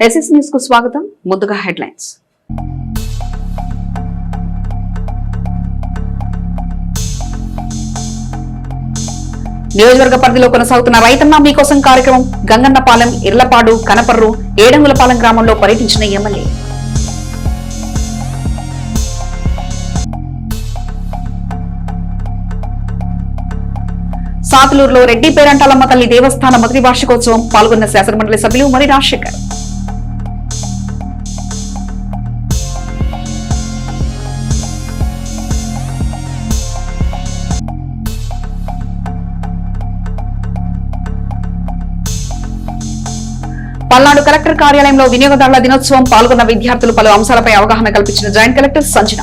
SS news కు స్వాగతం. ముందుగా హెడ్లైన్స్. నియోజకవర్గ పరిధిలో కొనసాగుతున్న రైతన్న మీకోసం కార్యక్రమం. గంగన్నపాలెం, ఇర్లపాడు, కనపర్రు, ఏడంగులపాలెం గ్రామంలో పర్యటించిన ఎమ్మెల్యే. సాతులూరులో రెడ్డి పేరంటాలమ్మ తల్లి దేవస్థాన మొదటి వార్షికోత్సవం. పాల్గొన్న శాసనమండలి సభ్యులు మరి రాజశేఖర్. పల్నాడు కలెక్టర్ కార్యాలయంలో వినియోగదారుల దినోత్సవం. పాల్గొన్న విద్యార్థులు పలు అంశాలపై అవగాహన కల్పించిన జాయింట్ కలెక్టర్ సంజన.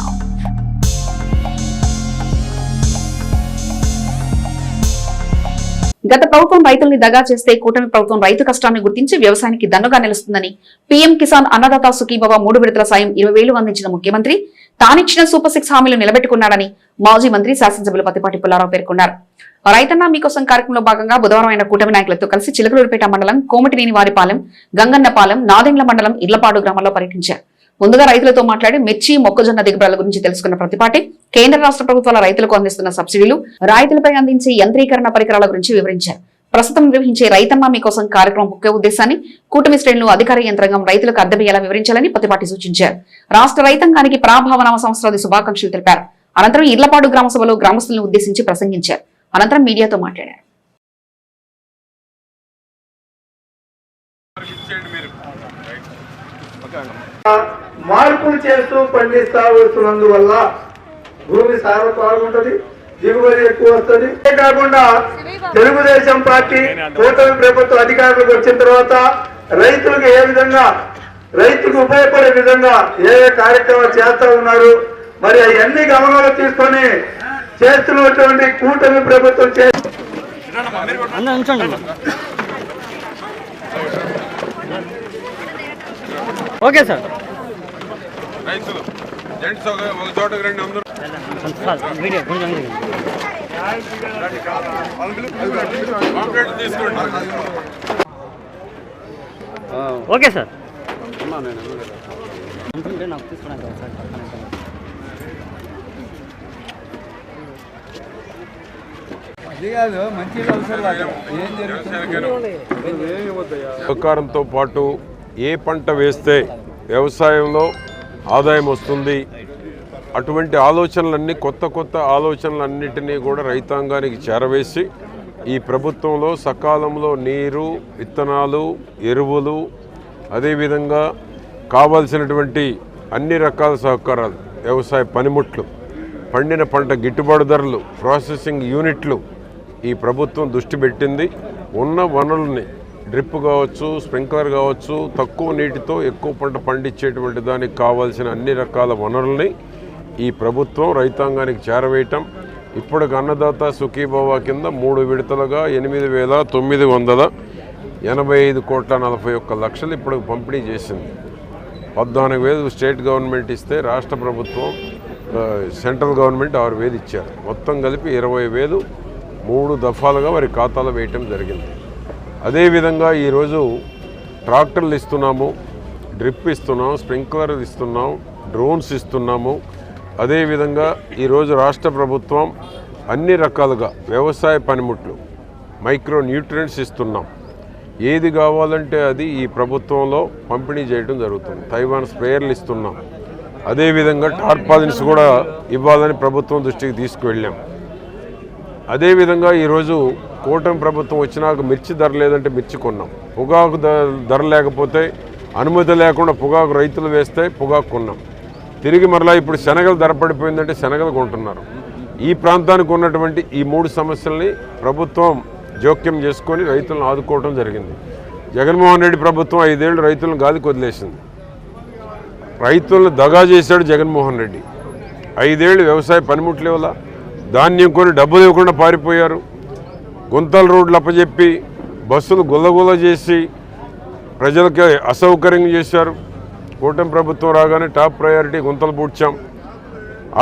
గత ప్రభుత్వం రైతుల్ని దగా చేస్తే కూటమి ప్రభుత్వం రైతు కష్టాన్ని గుర్తించి వ్యవసాయానికి దన్నుగా నిలుస్తుందని పీఎం కిసాన్ అన్నదాత సుఖీభవ 3 విడతల సాయం 20,000 అందించిన ముఖ్యమంత్రి తానిచ్చిన సూపర్ 6 హామీలు నిలబెట్టుకున్నాడని మాజీ మంత్రి శాసనసభ్యులు పత్తిపాటి పుల్లారావు పేర్కొన్నారు. రైతన్న మీకోసం కార్యక్రమంలో భాగంగా బుధవారం ఆయన కూటమి నాయకులతో కలిసి చిలకలూరుపేట మండలం కోమటినేనివారిపాలెం, గంగన్నపాలెం, నాదెండ్ల మండలం ఇర్లపాడు గ్రామాల్లో పర్యటించారు. ముందుగా రైతులతో మాట్లాడి మిర్చి, మొక్కజొన్న దిగుబడుల గురించి తెలుసుకున్న ప్రతిపాటి కేంద్ర రాష్ట్ర ప్రభుత్వాల రైతులకు అందిస్తున్న సబ్సిడీలు, రైతులపై అందించే యంత్రీకరణ పరికరాల గురించి వివరించారు. ప్రస్తుతం నిర్వహించే రైతన్న మీకోసం కార్యక్రమం ముఖ్య ఉద్దేశాన్ని కూటమి శ్రేణులు, అధికార యంత్రాంగం రైతులకు అర్థమయ్యేలా వివరించాలని ప్రతిపాటి సూచించారు. రాష్ట్ర రైతాంగానికి ప్రాభావనామ సంవత్సరాది శుభాకాంక్షలు తెలిపారు. అనంతరం ఇర్లపాడు గ్రామ సభలో గ్రామస్తులను ఉద్దేశించి ప్రసంగించారు. అనంతరం మీడియాతో మాట్లాడారు. మార్పులు చేస్తూ పండిస్తా వస్తున్నందువల్ల భూమి సారవంతంగా ఉంటుంది, దిగుబడి ఎక్కువ వస్తుంది. కాకుండా తెలుగుదేశం పార్టీ కూటమి ప్రభుత్వ అధికారులకు వచ్చిన తర్వాత రైతులకు ఏ విధంగా, రైతుకు ఉపయోగపడే విధంగా ఏ కార్యక్రమాలు చేస్తా ఉన్నారు, మరి అవన్నీ గమనంలో తీసుకొని చేస్తున్నటువంటి కూటమి ప్రభుత్వం ఓకే సార్. రైతులు జెంట్స్ ఒక చోటకి రండి, అందరూ తీసుకోండి. Okay sir. సహకారంతో పాటు ఏ పంట వేస్తే వ్యవసాయంలో ఆదాయం వస్తుంది, అటువంటి ఆలోచనలన్నీ, కొత్త ఆలోచనలన్నింటినీ కూడా రైతాంగానికి చేరవేసి ఈ ప్రభుత్వంలో సకాలంలో నీరు, విత్తనాలు, ఎరువులు, అదేవిధంగా కావాల్సినటువంటి అన్ని రకాల సహకారాలు, వ్యవసాయ పనిముట్లు, పండిన పంట గిట్టుబాటు ధరలు, ప్రాసెసింగ్ యూనిట్లు ఈ ప్రభుత్వం దృష్టి పెట్టింది. ఉన్న వనరుల్ని డ్రిప్ కావచ్చు, స్ప్రింక్లర్ కావచ్చు, తక్కువ నీటితో ఎక్కువ పంట పండించేటువంటి దానికి కావాల్సిన అన్ని రకాల వనరుల్ని ఈ ప్రభుత్వం రైతాంగానికి చేరవేయటం. ఇప్పటికి అన్నదాత సుఖీభవ కింద 3 విడతలుగా 8,985,41,41,00,000 ఇప్పుడు పంపిణీ చేసింది. 14,000 స్టేట్ గవర్నమెంట్ ఇస్తే రాష్ట్ర ప్రభుత్వం, సెంట్రల్ గవర్నమెంట్ 6,000 ఇచ్చారు. మొత్తం కలిపి 20,000 3 దఫాలుగా వారి ఖాతాలో వేయటం జరిగింది. అదేవిధంగా ఈరోజు ట్రాక్టర్లు ఇస్తున్నాము, డ్రిప్ ఇస్తున్నాం, స్ప్రింక్లర్ ఇస్తున్నాం, డ్రోన్స్ ఇస్తున్నాము. అదేవిధంగా ఈరోజు రాష్ట్ర ప్రభుత్వం అన్ని రకాలుగా వ్యవసాయ పనిముట్లు, మైక్రో న్యూట్రియంట్స్ ఇస్తున్నాం. ఏది కావాలంటే అది ఈ ప్రభుత్వంలో పంపిణీ చేయడం జరుగుతుంది. తైవాన్ స్ప్రేయర్లు ఇస్తున్నాం. అదేవిధంగా టార్పాలిన్స్ కూడా ఇవ్వాలని ప్రభుత్వం దృష్టికి తీసుకువెళ్ళాం. అదేవిధంగా ఈరోజు కూటమి ప్రభుత్వం వచ్చినాక మిర్చి ధర లేదంటే మిర్చి కొన్నాం. పొగాకు ధర లేకపోతే అనుమతి లేకుండా పొగాకు రైతులు వేస్తే పొగాకు కొన్నాం. తిరిగి మరలా ఇప్పుడు శనగలు ధర పడిపోయిందంటే శనగలు కొంటున్నారు. ఈ ప్రాంతానికి ఉన్నటువంటి ఈ 3 సమస్యల్ని ప్రభుత్వం జోక్యం చేసుకొని రైతులను ఆదుకోవడం జరిగింది. జగన్మోహన్ రెడ్డి ప్రభుత్వం 5 ఏళ్ళు రైతులను గాలికి వదిలేసింది. రైతులను దగా చేశాడు జగన్మోహన్ రెడ్డి. 5 ఏళ్ళు వ్యవసాయ పనిముట్లు ఇవ్వాల, ధాన్యం కొని డబ్బులు ఇవ్వకుండా పారిపోయారు. గుంతల రోడ్లు అప్పచెప్పి బస్సులు గుల్లగుల్ల చేసి ప్రజలకి అసౌకర్యం చేశారు. కూటమి ప్రభుత్వం రాగానే టాప్ ప్రయారిటీ గుంతలు పూడ్చాం,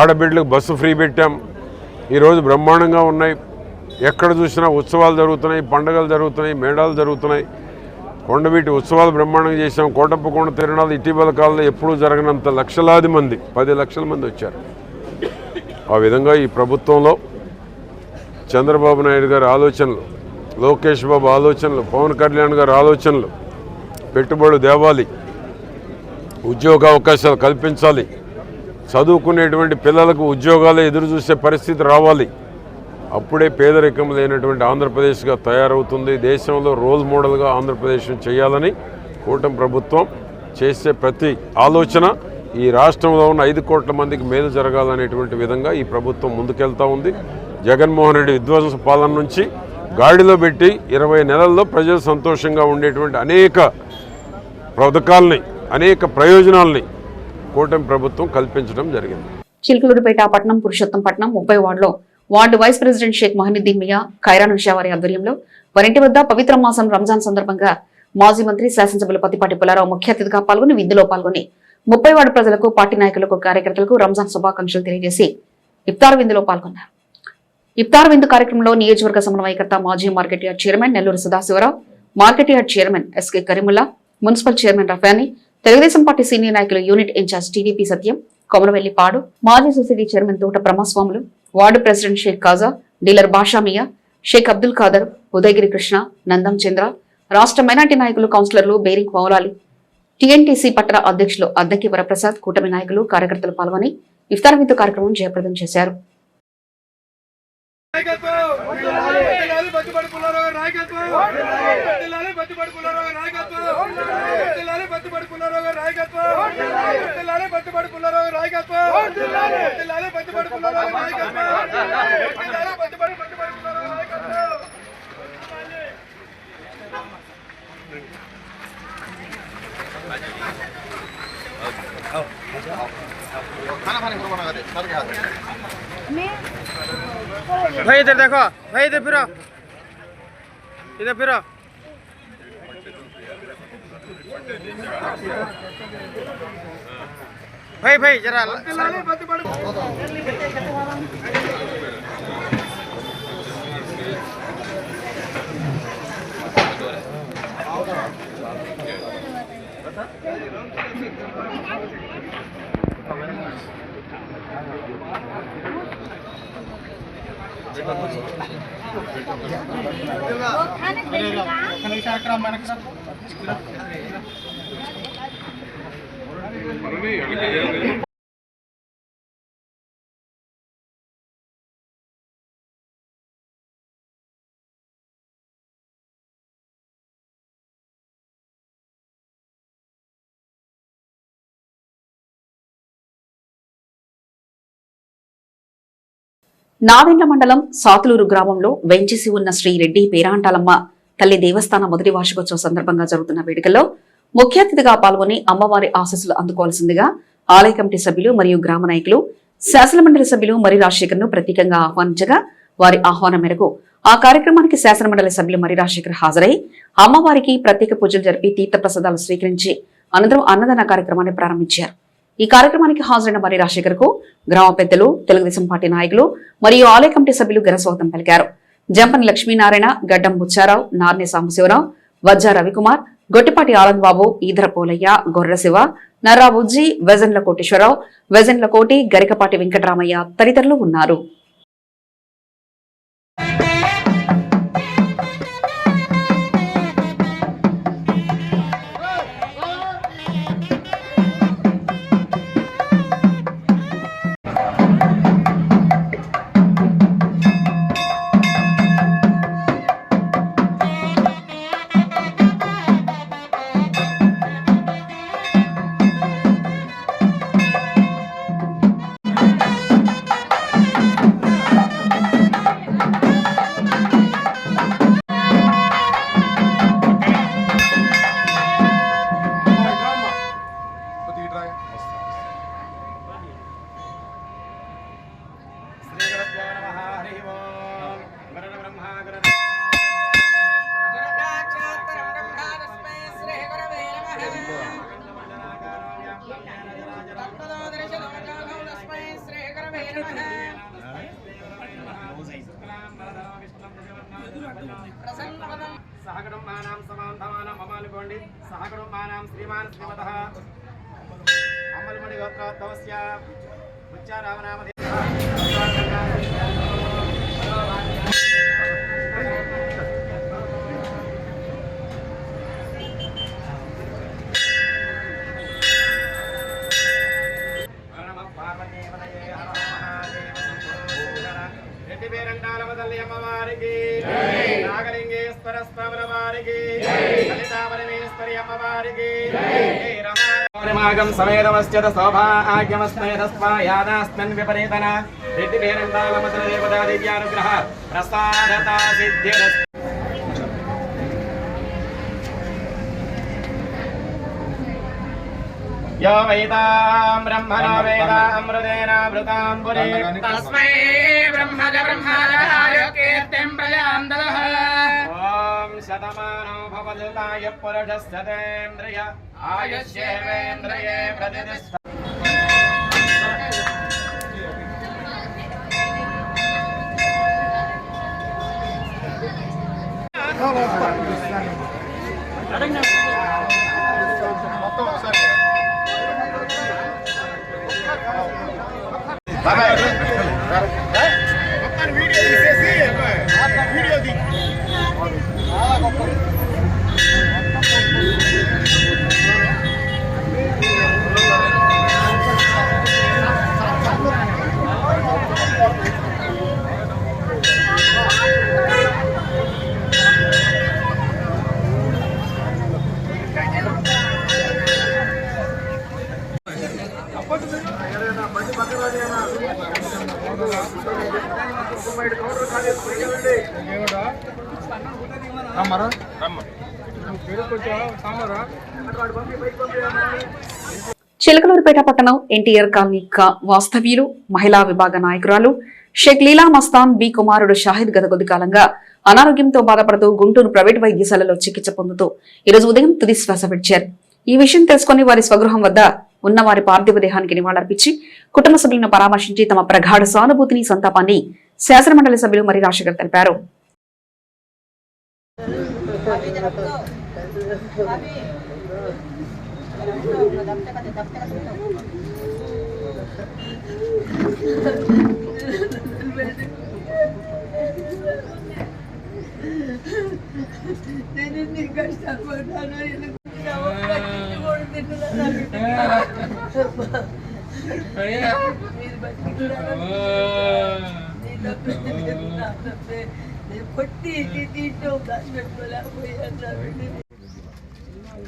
ఆడబిడ్డలకు బస్సు ఫ్రీ పెట్టాం. ఈరోజు బ్రహ్మాండంగా ఉన్నాయి. ఎక్కడ చూసినా ఉత్సవాలు జరుగుతున్నాయి, పండుగలు జరుగుతున్నాయి, మేళాలు జరుగుతున్నాయి. కొండవీటి ఉత్సవాలు బ్రహ్మాండంగా చేశాం. కోటప్ప కొండ తిరణాలు ఇటీవల కాలంలో ఎప్పుడూ జరగనంత లక్షలాది మంది 10 లక్షల మంది వచ్చారు. ఆ విధంగా ఈ ప్రభుత్వంలో చంద్రబాబు నాయుడు గారి ఆలోచనలు, లోకేష్ బాబు ఆలోచనలు, పవన్ కళ్యాణ్ గారి ఆలోచనలు, పెట్టుబడులు తేవాలి, ఉద్యోగ అవకాశాలు కల్పించాలి, చదువుకునేటువంటి పిల్లలకు ఉద్యోగాలు ఎదురు చూసే పరిస్థితి రావాలి. అప్పుడే పేదరికం లేనటువంటి ఆంధ్రప్రదేశ్గా తయారవుతుంది. దేశంలో రోల్ మోడల్గా ఆంధ్రప్రదేశ్ను చేయాలని కూటమి ప్రభుత్వం చేసే ప్రతి ఆలోచన ఈ రాష్ట్రంలో ఉన్న 5 కోట్ల మందికి మేలు జరగాలనేటువంటి విధంగా ఈ ప్రభుత్వం ముందుకెళ్తా ఉంది. జగన్మోహన్ రెడ్డి విధ్వంస పాలన నుంచి గాడిలో పెట్టి 20 నెలల్లో ప్రజలు సంతోషంగా ఉండేటువంటి అనేక పథకాలని, అనేక ప్రయోజనాలని కూటమి ప్రభుత్వం కల్పించడం జరిగింది. చిలుకలూరిపేట పట్టణం పురుషోత్తంపట్నం 30 వార్డులో ward vice president Sheikh Mohiuddin Miya Khairan Usha వారి ఆధ్వర్యంలో వారింటి వద్ద పవిత్ర మాసం రంజాన్ సందర్భంగా మాజీ మంత్రి శాసనసభ్యులు పత్తిపాటి పుల్లారావు ముఖ్య అతిథిగా పాల్గొని విందులో పాల్గొని 30 వార్డు ప్రజలకు, పార్టీ నాయకులకు, కార్యకర్తలకు రంజాన్ శుభాకాంక్షలు తెలియజేసి ఇఫ్తార్ విందులో పాల్గొన్నారు. ఇఫ్తార్ విందు కార్యక్రమంలో నియోజకవర్గ సమన్వయకర్త, మాజీ market yard chairman Nellore Sadasivarao, market yard chairman SK Karimulla, municipal chairman Rafani, Telugu Desam party senior నాయకులు, unit incharge TDP Satyam, Komaravellipadu, మాజీ సొసైటీ చైర్మన్ తోట ప్రమాస్వాములు, ward president Sheikh Khaja, dealer Bashamiya, Sheikh Abdul Khader, Udayagiri Krishna, Nandam Chandra, రాష్ట్ర మైనార్టీ నాయకులు, కౌన్సిలర్లు, బేరింగ్ మౌలాలి, టీఎన్టీసీ పట్టణ అధ్యక్షులు అద్దకి వరప్రసాద్, కూటమి నాయకులు, కార్యకర్తలు పాల్గొని ఇఫ్తార్ విందు కార్యక్రమం జయప్రదం చేశారు. भाई इधर देखो, भाई इधर फिरो, इधर फिरो। भाई भाई जरा నాదెండ్ల మండలం సాతులూరు గ్రామంలో వెంచేసి ఉన్న శ్రీ రెడ్డి పేరాంటాలమ్మ తల్లి దేవస్థాన మొదటి వార్షికోత్సవ సందర్భంగా జరుగుతున్న వేడుకల్లో ముఖ్య అతిథిగా పాల్గొని అమ్మవారి ఆశీస్సులు అందుకోవాల్సిందిగా ఆలయ కమిటీ సభ్యులు మరియు గ్రామ నాయకులు, శాసనమండలి సభ్యులు మరి రాజశేఖర్ ను ప్రత్యేకంగా ఆహ్వానించగా వారి ఆహ్వానం మేరకు ఆ కార్యక్రమానికి శాసనమండలి సభ్యులు మరి రాజశేఖర్ హాజరై అమ్మవారికి ప్రత్యేక పూజలు జరిపి తీర్థప్రసాదాలు స్వీకరించి అనంతరం అన్నదాన కార్యక్రమాన్ని ప్రారంభించారు. ఈ కార్యక్రమానికి హాజరైన మరి రాజశేఖర్ కు గ్రామ పెద్దలు, తెలుగుదేశం పార్టీ నాయకులు మరియు ఆలయ కమిటీ సభ్యులు ఘనస్వాగతం పలికారు. జంపని లక్ష్మీనారాయణ, గడ్డం బుచ్చారావు, నార్నే సాంబశివరావు, వజ్జా రవికుమార్, గొట్టిపాటి ఆనంద్ బాబు, ఈదర పోలయ్య, గొర్రె శివ, నర్రా బుజ్జి, వెజన్ల కోటేశ్వరరావు, వెజన్ల కోటి, గరికపాటి వెంకటరామయ్య తదితరులు ఉన్నారు. సహగడం మానాం సమాంధమానం అమాలి కోరుకోండి. సహకుటుంబానాం శ్రీమాన్ శ్రీమతః అమలమణి గోత్రోద్భవస్య ఉచ్చారామనామ అమ్మవారికి నాగలింగేశ్వర స్వామి వారికి లలితాపరమేశ్వరి అమ్మవారికి సమేతమశ్చ సౌభాగ్యమస్మయతస్మాయానాస్మిన్ విపరీతన రెడ్డి పేరంటాలమసల దేవతా దివ్యానుగ్రహ ప్రసాదతా సిద్ధిరస్తు. यो वेदां ब्रह्मणा वेदामृतेनामृतां पुरे तस्मै ब्रह्मज ब्रह्मजाय कीर्तिं प्रजां ददः. ॐ शतमानो भवदुताय पुरुषस्यतेन्द्रिय आयुष्येवेन्द्रिये प्रतिष्ठा. చిలకలూరుపేట పట్టణం ఎన్టీఆర్ కాలనీ వాస్తవ్యులు మహిళా విభాగ నాయకురాలు షేక్ లీలా మస్తాన్ బి కుమారుడు షాహిద్ గత కొద్ది కాలంగా అనారోగ్యంతో బాధపడుతూ గుంటూరు ప్రైవేట్ వైద్యశాలలో చికిత్స పొందుతూ ఈరోజు ఉదయం తుది శ్వాస విడిచారు. ఈ విషయం తెలుసుకుని వారి స్వగృహం వద్ద ఉన్న వారి పార్థివ దేహానికి నివాళులర్పించి కుటుంబ సభ్యులను పరామర్శించి తమ ప్రగాఢ సానుభూతిని సంతాపాన్ని శాసనమండలి సభ్యులు మరి రాజశేఖర్ తెలిపారు.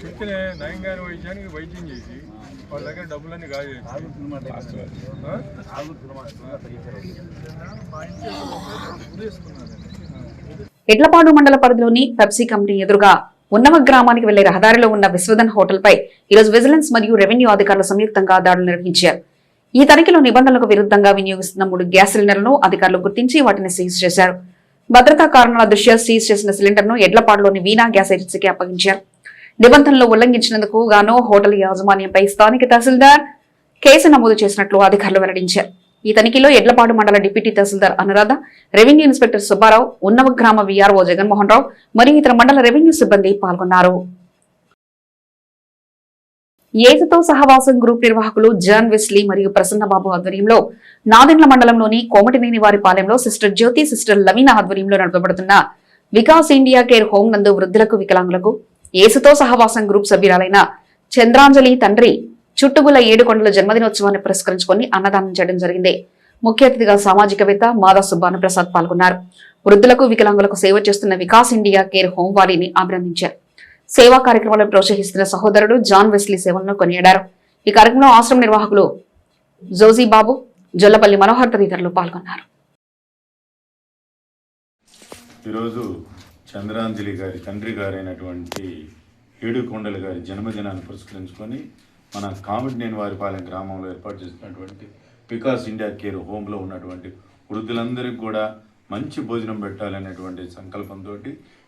చెప్తే నయంగారి వైద్యానికి వైద్యం చేసి వాళ్ళ దగ్గర డబ్బులన్నీ కాదు. ఎడ్లపాడు మండల పరిధిలోని పెప్సీ కంపెనీ ఎదురుగా ఉన్నవ గ్రామానికి వెళ్లే రహదారిలో ఉన్న విశ్వధన్ హోటల్ పై ఈరోజు విజిలెన్స్ మరియు రెవెన్యూ అధికారులు సంయుక్తంగా దాడులు నిర్వహించారు. ఈ తనిఖీలో నిబంధనలకు విరుద్ధంగా వినియోగిస్తున్న 3 గ్యాస్ సిలిండర్లను అధికారులు గుర్తించి వాటిని సీజ్ చేశారు. భద్రతా కారణాల దృష్ట్యా సీజ్ చేసిన సిలిండర్ను ఎడ్లపాడులోని వీణా గ్యాస్ ఏజెన్సీకి అప్పగించారు. నిబంధనలు ఉల్లంఘించినందుకు గాను హోటల్ యాజమాన్యంపై స్థానిక తహసీల్దార్ కేసు నమోదు చేసినట్లు అధికారులు వెల్లడించారు. ఈ తనిఖీలో ఎడ్లపాడు మండల డిప్యూటీ తహసీల్దార్ అనురాధ, రెవెన్యూ ఇన్స్పెక్టర్ సుబ్బారావు, ఉన్నవ గ్రామ వీఆర్ఓ జగన్మోహన్ రావు మరియు ఇతర మండల రెవెన్యూ సిబ్బంది పాల్గొన్నారు. ఏసుతో సహవాసం గ్రూప్ నిర్వాహకులు జాన్ వెస్లీ మరియు ప్రసన్నబాబు ఆధ్వర్యంలో నాదెండ్ల మండలంలోని కోమటినేని వారి పాలెంలో సిస్టర్ జ్యోతి, సిస్టర్ లవీనా ఆధ్వర్యంలో నడపబడుతున్న వికాస్ ఇండియా కేర్ హోం నందు వృద్ధులకు, వికలాంగులకు ఏసుతో సహవాసం గ్రూప్ సభ్యురాలైన చంద్రాంజలి తండ్రి చుట్టుగుల ఏడుకొండల జన్మదినోత్సవాన్ని పురస్కరించుకుని అన్నదానం చేయడం జరిగింది. ముఖ్య అతిథిగా సామాజికవేత్త మాదా సుబ్బాను ప్రసాద్ పాల్గొన్నారు. వృద్ధులకు, వికలాంగులకు సేవ చేస్తున్న వికాస్ ఇండియా కేర్ హోం వారిని అభినందించారు. సేవా కార్యక్రమాలను ప్రోత్సహిస్తున్న సహోదరుడు జాన్ వెస్లీ సేవలను కొనియాడారు. ఈ కార్యక్రమంలో ఆశ్రమ నిర్వాహకులు జోజీ బాబు, జొల్లపల్లి మనోహర్ తదితరులు పాల్గొన్నారు. ఈరోజు చంద్రాంజలి గారి తండ్రి గారైనటువంటి ఏడుకొండల గారి జన్మదినాన్ని పురస్కరించుకొని మన కామిడినేని వారిపాలెం గ్రామంలో ఏర్పాటు చేసినటువంటి వికాస్ ఇండియా కేర్ హోమ్లో ఉన్నటువంటి వృద్ధులందరికీ కూడా మంచి భోజనం పెట్టాలనేటువంటి సంకల్పంతో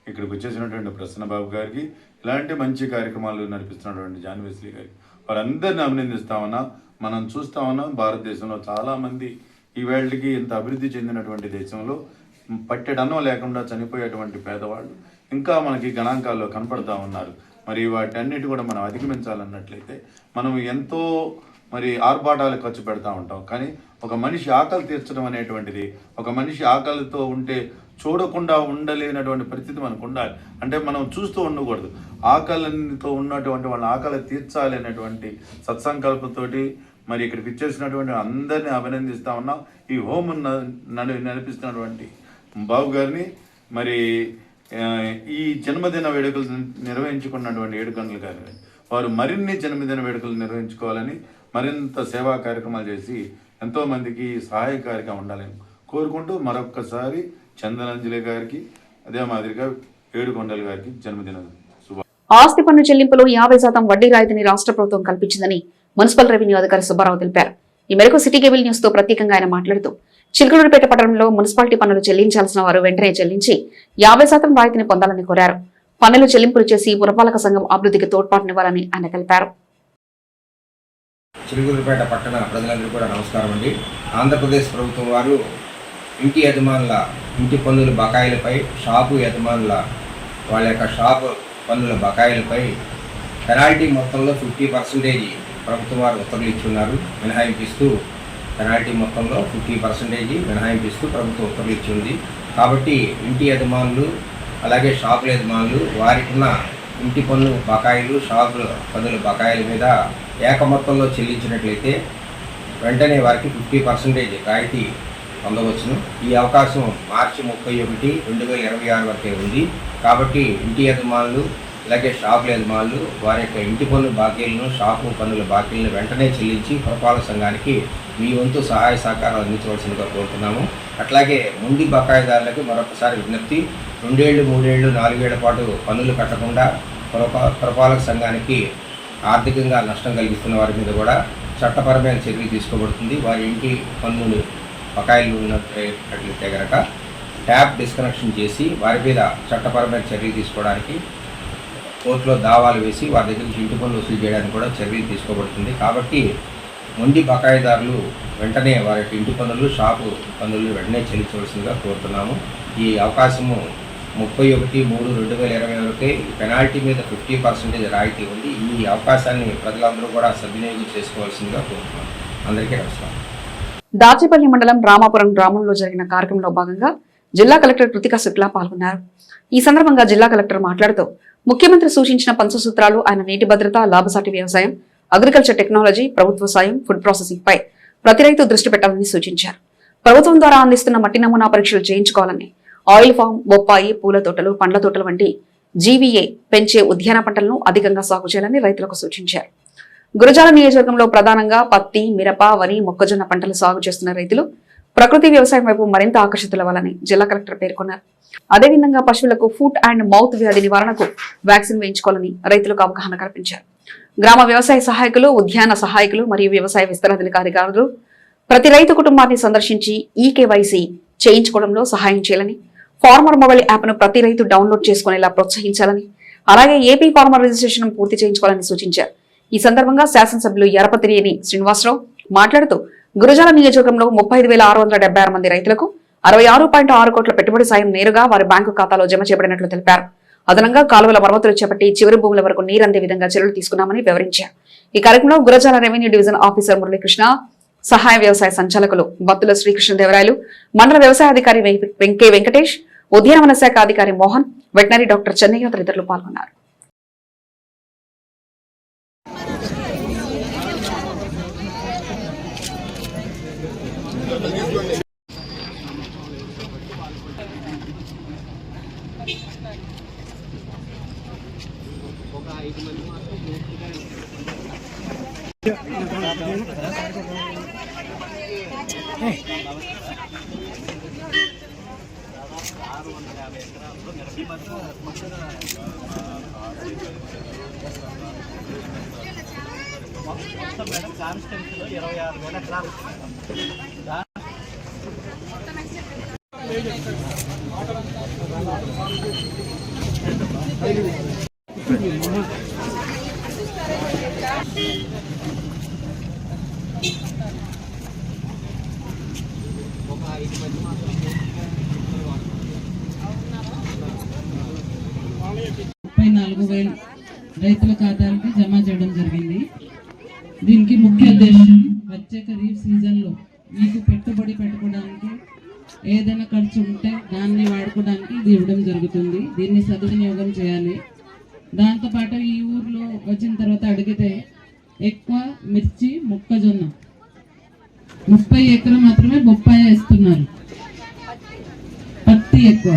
ఇక్కడికి వచ్చేసినటువంటి ప్రసన్నబాబు గారికి, ఇలాంటి మంచి కార్యక్రమాలు నడిపిస్తున్నటువంటి జాన్ వెస్లీ గారికి వారందరినీ అభినందిస్తామన్నా. మనం చూస్తామన్నా భారతదేశంలో చాలామంది ఈవేళకి ఇంత అభివృద్ధి చెందినటువంటి దేశంలో పట్టెడన్నం లేకుండా చనిపోయేటువంటి పేదవాళ్ళు ఇంకా మనకి గణాంకాల్లో కనపడతా ఉన్నారు. మరి వాటన్నిటి కూడా మనం అధిగమించాలన్నట్లయితే మనం ఎంతో మరి ఆర్భాటాలు ఖర్చు పెడతా ఉంటాం. కానీ ఒక మనిషి ఆకలి తీర్చడం అనేటువంటిది, ఒక మనిషి ఆకలితో ఉంటే చూడకుండా ఉండలేనటువంటి పరిస్థితి మనకు ఉండాలి. అంటే మనం చూస్తూ ఉండకూడదు. ఆకలితో ఉన్నటువంటి వాళ్ళ ఆకలి తీర్చాలి అనేటువంటి సత్సంకల్పంతోటి మరి ఇక్కడికి ఇచ్చేసినటువంటి అందరినీ అభినందిస్తూ ఉన్నాం. ఈ హోమ్ నడిపిస్తున్నటువంటి బాబు గారిని, మరి ఈ జన్మదిన వేడుకలు నిర్వహించుకున్నటువంటి 7 గంటల గారు వారు మరిన్ని జన్మదిన వేడుకలు నిర్వహించుకోవాలని, మరింత సేవా కార్యక్రమాలు చేసి ఎంతోమందికి సహాయకారిగా ఉండాలని కోరుకుంటూ మరొక్కసారి చందనాంజలి గారికి అదే మాదిరిగా 7 కొండల గారికి జన్మదిన ఆస్తి పన్ను చెల్లింపులో 50% వడ్డీ రాయితీని రాష్ట్ర ప్రభుత్వం కల్పించిందని మున్సిపల్ రెవెన్యూ అధికారి సుబ్బారావు తెలిపారు. ఈ మేరకు సిటీ కేబుల్ న్యూస్ తో ప్రత్యేకంగా ఆయన మాట్లాడుతూ చిలకలూరిపేట పట్టణంలో మున్సిపాలిటీ పన్నులు చెల్లించాల్సిన వారు వెంటనే చెల్లించి 50% రాయితీని పొందాలని కోరారు. పన్నులు చెల్లింపులు చేసి పురపాలక సంఘం అభివృద్ధికి తోడ్పాటునివ్వాలని ఆయన తెలిపారు. చిలకలూరిపేట పట్టణ ప్రజలందరూ కూడా నమస్కారం అండి. ఆంధ్రప్రదేశ్ ప్రభుత్వం వారు ఇంటి యజమానుల ఇంటి పన్నుల బకాయిలపై, షాపు యజమానుల వాళ్ళ యొక్క షాపు పన్నుల బకాయిలపై పెనాల్టీ మొత్తంలో 50% ప్రభుత్వం వారు ఉత్తర్వులు ఇచ్చున్నారు. మినహాయింపిస్తూ పెనాల్టీ మొత్తంలో 50% మినహాయింపిస్తూ ప్రభుత్వం ఉత్తర్వులు ఇచ్చింది. కాబట్టి ఇంటి యజమానులు అలాగే షాపుల యజమానులు వారికి ఉన్న ఇంటి పన్ను బకాయిలు, షాపుల పన్నుల బకాయిల మీద ఏక మొత్తంలో చెల్లించినట్లయితే వెంటనే వారికి 50% రాయితీ పొందవచ్చును. ఈ అవకాశం మార్చి 31, 2026 వరకే ఉంది. కాబట్టి ఇంటి యజమానులు అలాగే షాపుల యజమానులు వారి యొక్క ఇంటి పన్ను బాకీలను, షాపు పన్నుల బాకీలను వెంటనే చెల్లించి పురపాలక సంఘానికి మీ వంతు సహాయ సహకారాలు అందించవలసిందిగా కోరుతున్నాము. అట్లాగే ముందు బకాయిదారులకు మరొకసారి విజ్ఞప్తి, 2 ఏళ్ళు, 3 ఏళ్ళు, 4 ఏళ్ల పాటు పన్నులు కట్టకుండా పురపాలక సంఘానికి ఆర్థికంగా నష్టం కలిగిస్తున్న వారి మీద కూడా చట్టపరమైన చర్యలు తీసుకోబడుతుంది. వారి ఇంటి పన్నులు బకాయిలు ఉన్నట్లయితే కనుక ట్యాప్ డిస్కనెక్షన్ చేసి వారి మీద చట్టపరమైన చర్యలు తీసుకోవడానికి కోర్టులో దావాలు వేసి వారి దగ్గర నుంచి ఇంటి పన్ను వసూలు చేయడానికి కూడా చర్యలు తీసుకోబడుతుంది. కాబట్టి మొండి బకాయిదారులు వెంటనే వారి యొక్క ఇంటి పన్నులు, షాపు పన్నులు వెంటనే చెల్లించవలసిందిగా కోరుతున్నాము. ఈ అవకాశము 31/3/2020 వరకే పెనాల్టీ మీద 50% రాయితీ ఉంది. ఈ అవకాశాన్ని ప్రజలందరూ కూడా సద్వినియోగం చేసుకోవాల్సిందిగా కోరుతున్నాము. అందరికీ నమస్కారం. దాచేపల్లి మండలం రామాపురం గ్రామంలో జరిగిన కార్యక్రమంలో భాగంగా జిల్లా కలెక్టర్ కృతికా శుక్లా పాల్గొన్నారు. ఈ సందర్భంగా జిల్లా కలెక్టర్ మాట్లాడుతూ ముఖ్యమంత్రి సూచించిన పంచసూత్రాలు ఆయన నీటి భద్రత, లాభసాటి వ్యవసాయం, అగ్రికల్చర్ టెక్నాలజీ, ప్రభుత్వ సాయం, ఫుడ్ ప్రాసెసింగ్ పై ప్రతి రైతు దృష్టి పెట్టాలని సూచించారు. ప్రభుత్వం ద్వారా అందిస్తున్న మట్టి నమూనా పరీక్షలు చేయించుకోవాలని, ఆయిల్ ఫామ్, బొప్పాయి, పూల తోటలు, పండ్ల తోటలు వంటి జీవీఏ పెంచే ఉద్యాన పంటలను అధికంగా సాగు చేయాలని రైతులకు సూచించారు. గురజాల నియోజకవర్గంలో ప్రధానంగా పత్తి, మిరప, వరి, మొక్కజొన్న పంటలు సాగు చేస్తున్న రైతులు ప్రకృతి వ్యవసాయం వైపు మరింత ఆకర్షితులవ్వాలని జిల్లా కలెక్టర్ పేర్కొన్నారు. అదేవిధంగా పశువులకు ఫుట్ అండ్ మౌత్ వ్యాధి నివారణకు వ్యాక్సిన్ వేయించుకోవాలని రైతులకు అవగాహన కల్పించారు. గ్రామ వ్యవసాయ సహాయకులు, ఉద్యాన సహాయకులు మరియు వ్యవసాయ విస్తరణాధికారులు ప్రతి రైతు కుటుంబాన్ని సందర్శించి ఈకేవైసీ చేయించుకోవడంలో సహాయం చేయాలని, ఫార్మర్ మొబైల్ యాప్ను ప్రతి రైతు డౌన్లోడ్ చేసుకునేలా ప్రోత్సహించాలని, అలాగే ఏపీ ఫార్మర్ రిజిస్ట్రేషన్ పూర్తి చేయించుకోవాలని సూచించారు. ఈ సందర్భంగా శాసనసభ్యులు ఎరపతిరేని శ్రీనివాసరావు మాట్లాడుతూ గురజాల నియోజకవర్గంలో 35,676 మంది రైతులకు 66.6 కోట్ల పెట్టుబడి సాయం నేరుగా వారి బ్యాంకు ఖాతాలో జమ చేయబడినట్లు తెలిపారు. అదనంగా కాలువల మరమ్మతులు చేపట్టి చివరి భూముల వరకు నీరందే విధంగా చర్యలు తీసుకున్నామని వివరించారు. ఈ కార్యక్రమంలో Gurazala revenue division officer Muralikrishna, సహాయ వ్యవసాయ సంచాలకులు బత్తుల శ్రీకృష్ణదేవరాయలు, మండల వ్యవసాయ అధికారి వెంకే వెంకటేష్, ఉద్యానవన శాఖ అధికారి మోహన్, వెటనరీ డాక్టర్ చెన్నయ్య తదితరులు పాల్గొన్నారు. రైతుల ఖాతాలకి జమ చేయడం జరిగింది. దీనికి ముఖ్య ఉద్దేశం వచ్చే ఖరీఫ్ సీజన్లో మీకు పెట్టుబడి పెట్టుకోవడానికి ఏదైనా ఖర్చు ఉంటే దాన్ని వాడుకోవడానికి ఇది ఇవ్వడం జరుగుతుంది. దీన్ని సద్వినియోగం చేయాలి. దాంతోపాటు ఈ ఊర్లో వచ్చిన తర్వాత అడిగితే ఎక్కువ మిర్చి, మొక్కజొన్న 30 ఎకరం మాత్రమే బొప్పాయి వేస్తున్నారు. పత్తి ఎక్కువ.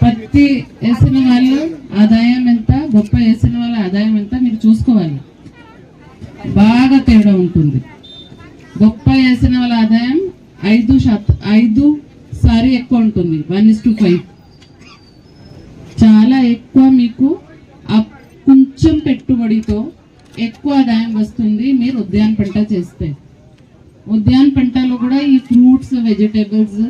పత్తి వేసిన వాళ్ళు ఆదాయం ఎంత, బొప్పాయి వేసిన వాళ్ళ ఆదాయం ఎంత మీరు చూసుకోవాలి. బాగా తేడా ఉంటుంది. బొప్పాయి వేసిన వాళ్ళ ఆదాయం 5 సారి ఎక్కువ ఉంటుంది, 1:5. చాలా ఎక్కువ. మీకు కొంచెం పెట్టుబడితో ఎక్కువ ఆదాయం వస్తుంది మీరు ఉద్యాన పంట చేస్తే. ఉద్యాన పంటలో కూడా ఈ ఫ్రూట్స్, వెజిటేబుల్స్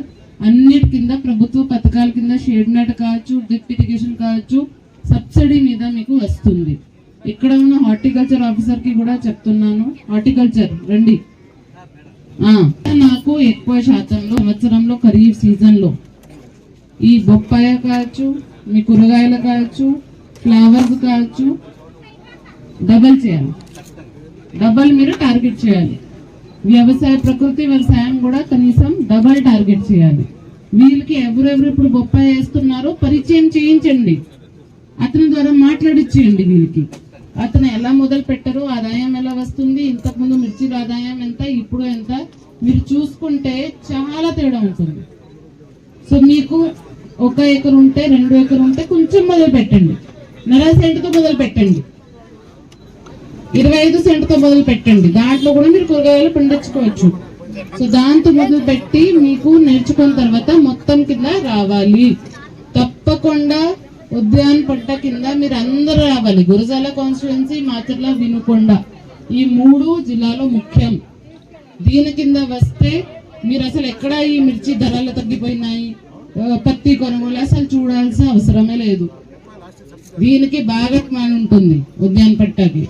అన్నిటి కింద ప్రభుత్వ పథకాల కింద షేడ్ నెట్ కావచ్చు, డ్రిప్ ఇరిగేషన్ కావచ్చు, సబ్సిడీ మీద మీకు వస్తుంది. ఇక్కడ ఉన్న హార్టికల్చర్ ఆఫీసర్కి కూడా చెప్తున్నాను, హార్టికల్చర్ రండి. నాకు ఎక్కువ శాతంలో సంవత్సరంలో ఖరీఫ్ సీజన్లో ఈ బొప్పాయ కావచ్చు, మీ కూరగాయలు కావచ్చు, ఫ్లవర్స్ కావచ్చు, డబల్ చేయాలి. డబల్ మీరు టార్గెట్ చేయాలి. ప్రకృతి వ్యవసాయం కూడా కనీసం డబల్ టార్గెట్ చేయాలి. వీళ్ళకి ఎవరెవరు ఇప్పుడు బొప్పాయి వేస్తున్నారో పరిచయం చేయించండి. అతని ద్వారా మాట్లాడిచ్చేయండి. వీళ్ళకి అతను ఎలా మొదలు పెట్టారో, ఆదాయం ఎలా వస్తుంది, ఇంతకుముందు మిర్చిలో ఆదాయం ఎంత, ఇప్పుడు ఎంత మీరు చూసుకుంటే చాలా తేడా ఉంటుంది. సో మీకు 1 ఎకరు ఉంటే, 2 ఎకరు ఉంటే కొంచెం మొదలు పెట్టండి. 1/2 సెంటుతో మొదలు పెట్టండి, 25 సెంటుతో మొదలు పెట్టండి. దాంట్లో కూడా మీరు కూరగాయలు పండించుకోవచ్చు. సో దాంతో మొదలు పెట్టి మీకు నేర్చుకున్న తర్వాత మొత్తం కింద రావాలి. తప్పకుండా ఉద్యాన పంట కింద మీరు అందరూ రావాలి. గురజాల కాన్స్టిట్యుయెన్సీ, మాచర్ల, వినుకొండ ఈ 3 జిల్లాలో ముఖ్యం. దీని కింద వస్తే మీరు అసలు ఎక్కడ ఈ మిర్చి ధరలు తగ్గిపోయినాయి, పత్తి కొనుగోలు అసలు చూడాల్సిన అవసరమే లేదు. దీనికి బాగా డిమాండ్ ఉంటుంది ఉద్యాన పంటకి.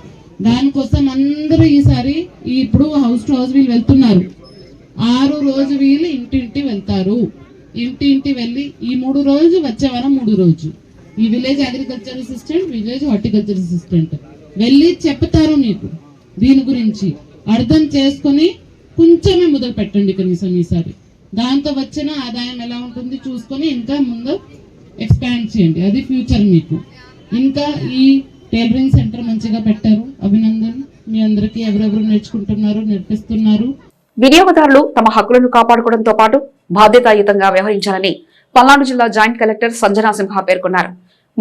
దానికోసం అందరూ ఈసారి ఇప్పుడు హౌస్ టు హౌస్ వీళ్ళు వెళ్తున్నారు. 6 రోజు వీళ్ళు ఇంటింటి వెళ్తారు. ఇంటింటి వెళ్ళి ఈ 3 రోజు, వచ్చే వారం 3 రోజు ఈ village agriculture assistant, village horticulture assistant వెళ్ళి చెప్తారు మీకు దీని గురించి. అర్థం చేసుకుని కొంచెమే మొదలు పెట్టండి కనీసం ఈసారి. దాంతో వచ్చిన ఆదాయం ఎలా ఉంటుంది చూసుకొని ఇంకా ముందు ఎక్స్పాండ్ చేయండి. అది ఫ్యూచర్ మీకు. ఇంకా ఈ టైలరింగ్ సెంటర్ మంచిగా పెట్టారు, అభినందన్. మీ అందరికీ ఎవరెవరు నేర్చుకుంటున్నారు, నేర్పిస్తున్నారు. వినియోగదారులు తమ హక్కులను కాపాడుకోవడంతో పాటు బాధ్యతాయుతంగా వ్యవహరించాలని పల్నాడు జిల్లా జాయింట్ కలెక్టర్ సంజనా సింహ పేర్కొన్నారు.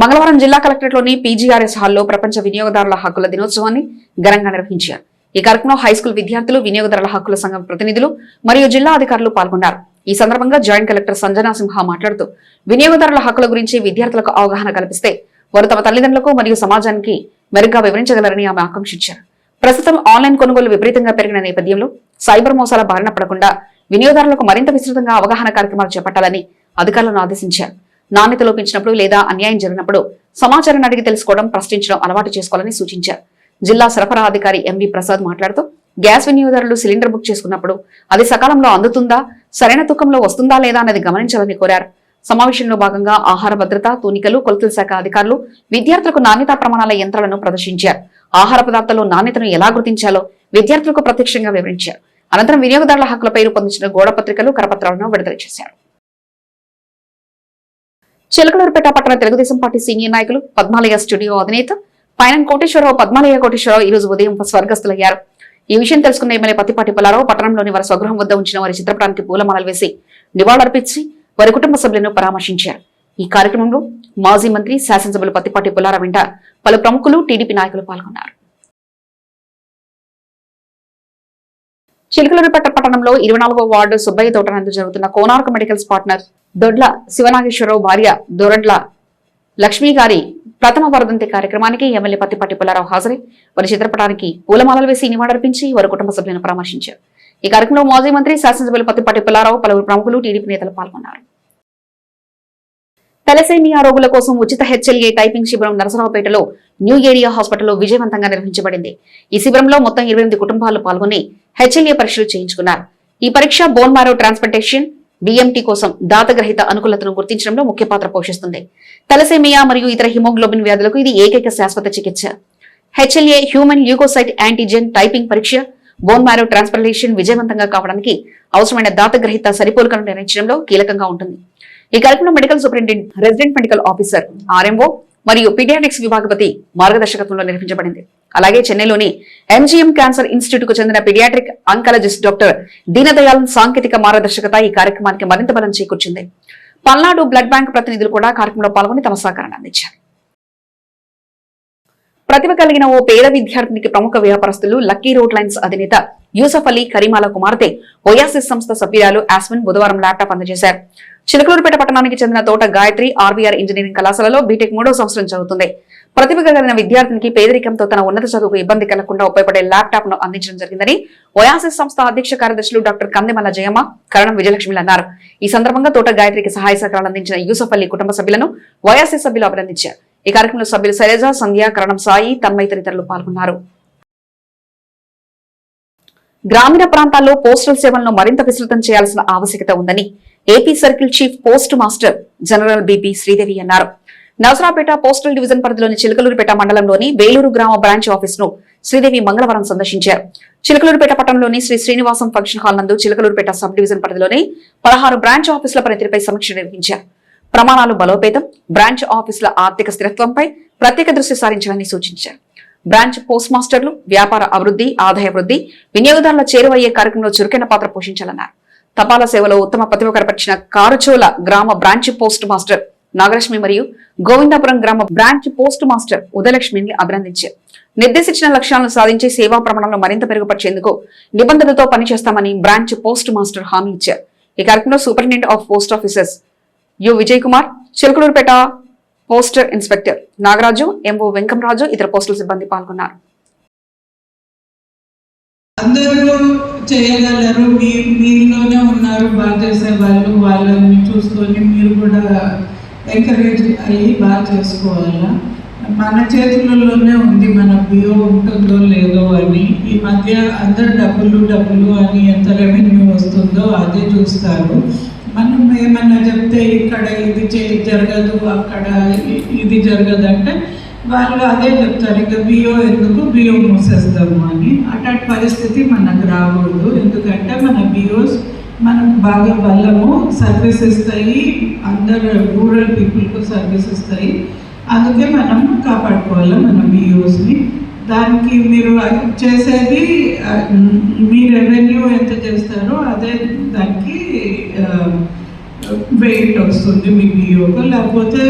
మంగళవారం జిల్లా కలెక్టరేట్లోని పీజీఆర్ఎస్ హాల్లో ప్రపంచ వినియోగదారుల హక్కుల దినోత్సవాన్ని ఘనంగా నిర్వహించారు. ఈ కార్యక్రమంలో హైస్కూల్ విద్యార్థులు, వినియోగదారుల హక్కుల సంఘం ప్రతినిధులు మరియు జిల్లా అధికారులు పాల్గొన్నారు. ఈ సందర్భంగా జాయింట్ కలెక్టర్ సంజనా సింహ మాట్లాడుతూ వినియోగదారుల హక్కుల గురించి విద్యార్థులకు అవగాహన కల్పిస్తే వారు తమ తల్లిదండ్రులకు మరియు సమాజానికి మెరుగ్గా వివరించగలరని ఆమె ఆకాంక్షించారు. ప్రస్తుతం ఆన్లైన్ కొనుగోలు విపరీతంగా పెరిగిన నేపథ్యంలో సైబర్ మోసాల బారిన పడకుండా వినియోగదారులకు మరింత విస్తృతంగా అవగాహన కార్యక్రమాలు చేపట్టాలని అధికారులను ఆదేశించారు. నాణ్యత లోపించినప్పుడు లేదా అన్యాయం జరిగినప్పుడు సమాచారాన్ని అడిగి తెలుసుకోవడం, ప్రశ్నించడం అలవాటు చేసుకోవాలని సూచించారు. జిల్లా సరఫరా అధికారి ఎంవి ప్రసాద్ మాట్లాడుతూ గ్యాస్ వినియోగదారులు సిలిండర్ బుక్ చేసుకున్నప్పుడు అది సకాలంలో అందుతుందా, సరైన తూకంలో వస్తుందా లేదా అన్నది గమనించాలని కోరారు. సమావేశంలో భాగంగా ఆహార భద్రత, తూనికలు, కొలతల శాఖ అధికారులు విద్యార్థులకు నాణ్యతా ప్రమాణాల యంత్రాలను ప్రదర్శించారు. ఆహార పదార్థాల్లో నాణ్యతను ఎలా గుర్తించాలో విద్యార్థులకు ప్రత్యక్షంగా వివరించారు. అనంతరం వినియోగదారుల హక్కులపై రూపొందించిన గోడ పత్రికలు, కరపత్రాలను విడుదల చేశారు. చిలకలూరుపేట పట్టణ తెలుగుదేశం పార్టీ సీనియర్ నాయకులు పద్మాలయ స్టూడియో అధినేత పైనం కోటేశ్వరరావు, పద్మాలయ కోటేశ్వరరావు ఈ రోజు ఉదయం స్వర్గస్థులయ్యారు. ఈ విషయం తెలుసుకున్న ఎమ్మెల్యే పత్తిపాటి పుల్లారావు పట్టణంలోని వారి స్వగృహం వద్ద ఉంచిన వారి చిత్రపటానికి పూలమాలలు వేసి నివాళులర్పించి వారి కుటుంబ సభ్యులను పరామర్శించారు. ఈ కార్యక్రమంలో మాజీ మంత్రి, శాసనసభ్యులు పత్తిపాటి పుల్లారావు వెంట పలు ప్రముఖులు, టీడీపీ నాయకులు పాల్గొన్నారు. చిలకలూరుపేట పట్టణంలో 24వ వార్డు సుబ్బయ్య తోటనందు జరుగుతున్న కోనార్క్ మెడికల్స్ పార్ట్నర్ దొడ్ల శివనాగేశ్వరరావు భార్య దొరడ్ల లక్ష్మీ గారి ప్రథమ వర్ధంతి కార్యక్రమానికి ఎమ్మెల్యే పత్తిపాటి పుల్లారావు హాజరై వారి చిత్రపటానికి పూలమాలలు వేసి నివాళులర్పించి వారి కుటుంబ సభ్యులను పరామర్శించారు. ఈ కార్యక్రమంలో మాజీ మంత్రి, శాసనసభ్యులు పత్తిపాటి పుల్లారావు, పలువురు ప్రముఖులు, టీడీపీ నేతలు పాల్గొన్నారు. తలసేమియా రోగుల కోసం ఉచిత హెచ్ఎల్ఏ టైపింగ్ శిబిరం నరసరావుపేటలో న్యూ ఏరియా హాస్పిటల్లో విజయవంతంగా నిర్వహించబడింది. ఈ శిబిరంలో మొత్తం 28 కుటుంబాలు పాల్గొని హెచ్ఎల్ఏ పరీక్షలు చేయించుకున్నారు. ఈ పరీక్ష బోన్ మ్యారో ట్రాన్స్ప్లాంటేషన్, బిఎంటీ కోసం దాతగ్రహీత అనుకూలతను గుర్తించడంలో ముఖ్య పాత్ర పోషిస్తుంది. తలసేమియా మరియు ఇతర హిమోగ్లోబిన్ వ్యాధులకు ఇది ఏకైక శాశ్వత చికిత్స. HLA human leucocyte antigen typing పరీక్ష, బోన్ మ్యారో ట్రాన్స్ప్లాంటేషన్ విజయవంతంగా కావడానికి అవసరమైన దాతగ్రహీత సరిపోలికను నిర్ణయించడంలో కీలకంగా ఉంటుంది. ఈ కార్యక్రమంలో medical superintendent, resident medical officer, RMO మరియు పీడియాట్రిక్స్ విభాగపతి మార్గదర్శకత్వంలో నిర్వహించబడింది. అలాగే చెన్నైలోని ఎంజీఎం క్యాన్సర్ ఇన్స్టిట్యూట్ కు చెందిన పీడియాట్రిక్ అంకాలజిస్ట్ డాక్టర్ దీనదయాల్ సాంకేతిక మార్గదర్శకత ఈ కార్యక్రమానికి మరింత బలం చేకూర్చింది. పల్నాడు బ్లడ్ బ్యాంక్ ప్రతినిధులు కూడా కార్యక్రమంలో పాల్గొని తమ సహకారాన్ని అందించారు. ప్రతిభ కలిగిన ఓ పేద విద్యార్థినికి ప్రముఖ వ్యాపారస్తులు లక్కీ రోడ్ లైన్స్ అధినేత యూసఫ్ అలీ కరీమాల కుమార్తె ఒయాసిస్ సంస్థ సభ్యురాలు ఆస్మిన్ బుధవారం ల్యాప్టాప్ అందజేశారు. చిలకలూరుపేట పట్టణానికి చెందిన తోట గాయత్రి ఆర్వీఆర్ ఇంజనీరింగ్ కళాశాలలో బీటెక్ 3వ సంవత్సరం చదువుతుంది. ప్రతిభ కలిగిన విద్యార్థినికి పేదరికంతో తన ఉన్నత చదువుకు ఇబ్బంది కలగకుండా ఉపయోగపడే ల్యాప్టాప్ ను అందించడం జరిగిందని ఒయాసిస్ సంస్థ అధ్యక్ష కార్యదర్శులు డాక్టర్ కందెమల్ల జయమ్మ, కరణం విజయలక్ష్మిలు అన్నారు. ఈ సందర్భంగా తోట గాయత్రికి సహాయ సహకారాలు అందించిన యూసఫ్ అలీ కుటుంబ సభ్యులను ఒయాసిస్ సభ్యులు అభినందించారు. ఈ కార్యక్రమంలో సభ్యులు శైలజ, సంధ్య, కరణం సాయి, తన్మయ్ తదితరులు పాల్గొన్నారు. గ్రామీణ ప్రాంతాల్లో పోస్టల్ సేవలను మరింత విస్తృతం చేయాల్సిన ఆవశ్యకత ఉందని AP circle chief post master general BP Sridevi అన్నారు. నజరాపేట పోస్టల్ డివిజన్ పరిధిలోని చిలకలూరుపేట మండలంలోని వేలూరు గ్రామ బ్రాంచ్ ఆఫీస్ ను శ్రీదేవి మంగళవారం సందర్శించారు. చిలకలూరుపేట పట్టణంలోని శ్రీ శ్రీనివాసం ఫంక్షన్ హాల్ నందు చిలకలూరుపేట సబ్ డివిజన్ పరిధిలోని 16 బ్రాంచ్ ఆఫీసుల పనితీరుపై సమీక్ష నిర్వహించారు. ప్రమాణాలు బలోపేతం, బ్రాంచ్ ఆఫీసుల ఆర్థిక స్థిరత్వంపై ప్రత్యేక దృష్టి సారించాలని సూచించారు. బ్రాంచ్ పోస్ట్ మాస్టర్లు వ్యాపార అభివృద్ధి, ఆదాయ వృద్ధి, వినియోగదారుల చేరువయ్యే కార్యక్రమంలో చురుకైన పాత్ర పోషించాలన్నారు. తపాలా సేవలో ఉత్తమ ప్రతిభ కనపరిచిన కారుచోల గ్రామ బ్రాంచ్ పోస్ట్ మాస్టర్ నాగలక్ష్మి మరియు గోవిందాపురం గ్రామ బ్రాంచ్ పోస్ట్ మాస్టర్ ఉదయలక్ష్మిని అభినందించారు. నిర్దేశించిన లక్ష్యాలను సాధించి సేవా ప్రమాణాలను మరింత మెరుగుపరిచేందుకు నిబంధనలతో పనిచేస్తామని బ్రాంచ్ పోస్ట్ మాస్టర్ హామీ ఇచ్చారు. ఈ కార్యక్రమంలో superintendent of post officers U Vijay Kumar, Chilakaluripet postal inspector Nagaraju, MO Venkamraju, ఇతర పోస్టల్ సిబ్బంది పాల్గొన్నారు. అందరూ చేయగలరు, మీలోనే ఉన్నారు బాగా చేసే వాళ్ళు, వాళ్ళని చూసుకొని మీరు కూడా ఎంకరేజ్ అయ్యి బాగా చేసుకోవాలా. మన చేతులలోనే ఉంది మన బియో ఉంటుందో లేదో అని. ఈ మధ్య అందరు డబ్బులు అని ఎంత రెవెన్యూ వస్తుందో అదే చూస్తారు. మనం ఏమన్నా చెప్తే ఇక్కడ ఇది జరగదు, అక్కడ ఇది జరగదు అంటే వాళ్ళు అదే చెప్తారు, ఇక బియో ఎందుకు, బియో మూసేద్దాము అని. అట్లాంటి పరిస్థితి మనకు రాకూడదు. ఎందుకంటే మన బియోస్ మనకు బాగా బలము, సర్వీస్ ఇస్తాయి, అందరు రూరల్ పీపుల్కు సర్వీస్ ఇస్తాయి. అందుకే మనం కాపాడుకోవాలి మన బియోస్ని. దానికి మీరు చేసేది మీ రెవెన్యూ ఎంత చేస్తారో అదే దానికి వెయిట్ వస్తుంది మీ బియోకు. లేకపోతే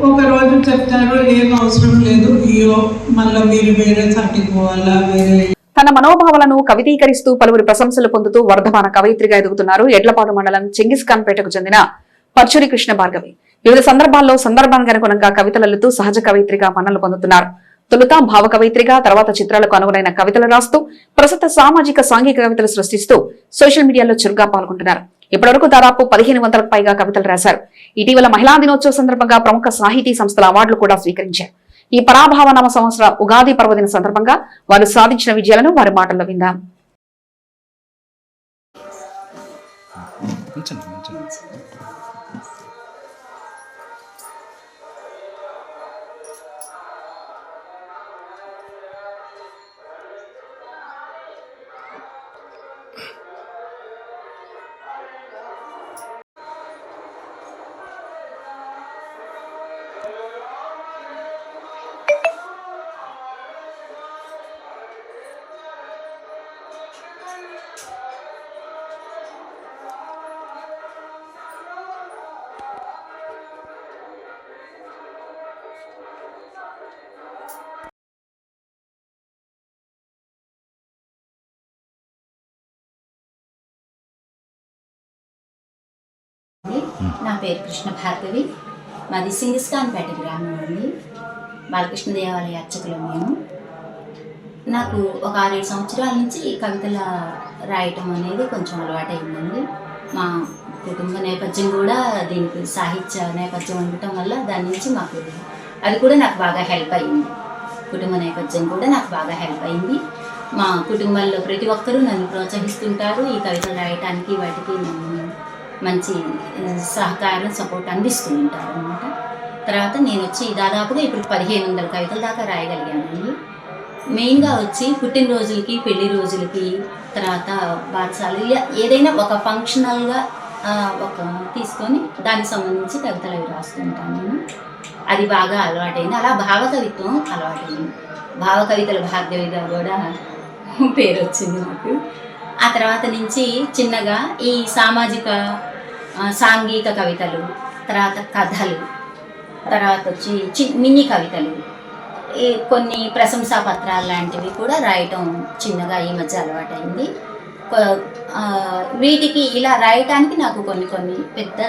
ఒక రోజు చెప్తారు ఏం అవసరం లేదు బియో, మళ్ళీ మీరు వేరే సాటికి పోవాలా. వేరే తన మనోభావాలను కవితీకరిస్తూ పలువురి ప్రశంసలు పొందుతూ వర్ధమాన కవయిత్రిగా ఎదుగుతున్నారు ఎడ్లపాడు మండలం చెంగిస్ ఖాన్ పేటకు చెందిన పర్చూరి కృష్ణ భార్గవి. వివిధ సందర్భాల్లో సందర్భానికి అనుగుణంగా కవితలల్లుతూ సహజ కవయిత్రిగా మన్నలు పొందుతున్నారు. తొలుత భావ కవయిత్రిగా, తర్వాత చిత్రాలకు అనుగుణైన కవితలు రాస్తూ ప్రస్తుత సామాజిక సాంఘిక కవితలు సృష్టిస్తూ సోషల్ మీడియాలో చురుగ్గా పాల్గొంటున్నారు. ఇప్పటివరకు దాదాపు 1500కు పైగా కవితలు రాశారు. ఇటీవల మహిళా దినోత్సవ సందర్భంగా ప్రముఖ సాహితీ సంస్థల అవార్డులు కూడా స్వీకరించారు. ఈ పరాభావ నవ సంవత్సర ఉగాది పర్వదిన సందర్భంగా వారు సాధించిన విజయాలను వారి మాటల్లో విందాం. నా పేరు కృష్ణ భార్గవి, మాది చెంగిస్ ఖాన్ పేట గ్రామం అండి. బాలకృష్ణ దేవాలయ అర్చకులు మేము. నాకు ఒక 6-7 సంవత్సరాల నుంచి కవితల రాయటం అనేది కొంచెం అలవాటైందండి. మా కుటుంబ నేపథ్యం కూడా దీనికి సాహిత్య నేపథ్యం ఉండటం వల్ల దాని నుంచి మాకు అది కూడా నాకు బాగా హెల్ప్ అయింది. కుటుంబ నేపథ్యం కూడా నాకు బాగా హెల్ప్ అయింది. మా కుటుంబంలో ప్రతి ఒక్కరూ నన్ను ప్రోత్సహిస్తుంటారు. ఈ కవితలు రాయటానికి వాటికి నన్ను మంచి సహకారం సపోర్ట్ అందిస్తూ ఉంటారు అనమాట. తర్వాత నేను వచ్చి దాదాపుగా ఇప్పుడు 1500 కవితల దాకా రాయగలిగానండి. మెయిన్గా వచ్చి పుట్టినరోజులకి, పెళ్లి రోజులకి, తర్వాత బారసాలు, ఇలా ఏదైనా ఒక ఫంక్షనల్గా ఒక తీసుకొని దానికి సంబంధించి కవితలు అవి రాస్తూ ఉంటాను నేను. అది బాగా అలవాటైంది. అలా భావకవిత్వం అలవాటైంది. భావకవితల భార్గవిగా కూడా పేరు వచ్చింది నాకు. ఆ తర్వాత నుంచి చిన్నగా ఈ సామాజిక సాంఘిక కవితలు, తర్వాత కథలు, తర్వాత వచ్చి మినీ కవితలు, ఈ కొన్ని ప్రశంసా పత్రాలు లాంటివి కూడా రాయటం చిన్నగా ఈ మధ్య అలవాటైంది. వీటికి ఇలా రాయటానికి నాకు కొన్ని పెద్ద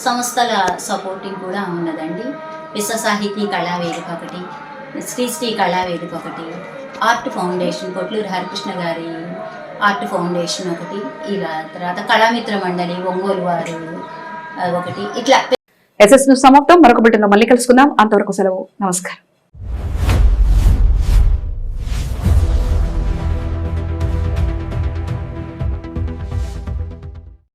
సంస్థల సపోర్టింగ్ కూడా ఉన్నదండి. విశ్వ సాహితీ కళావేదిక ఒకటి, శ్రీ కళావేదిక ఒకటి, ఆర్ట్ ఫౌండేషన్ కొట్లూరు హరికృష్ణ గారి ఆర్ట్ ఫౌండేషన్ ఒకటి, ఇలా తర్వాత కళామిత్ర మండలి ఒంగోలు వారు ఒకటి, ఇట్లా. ఎస్ఎస్ న్యూస్ సమాప్తం. మరొక బిడ్డలో మళ్ళీ కలుసుకుందాం. అంతవరకు సెలవు. నమస్కారం.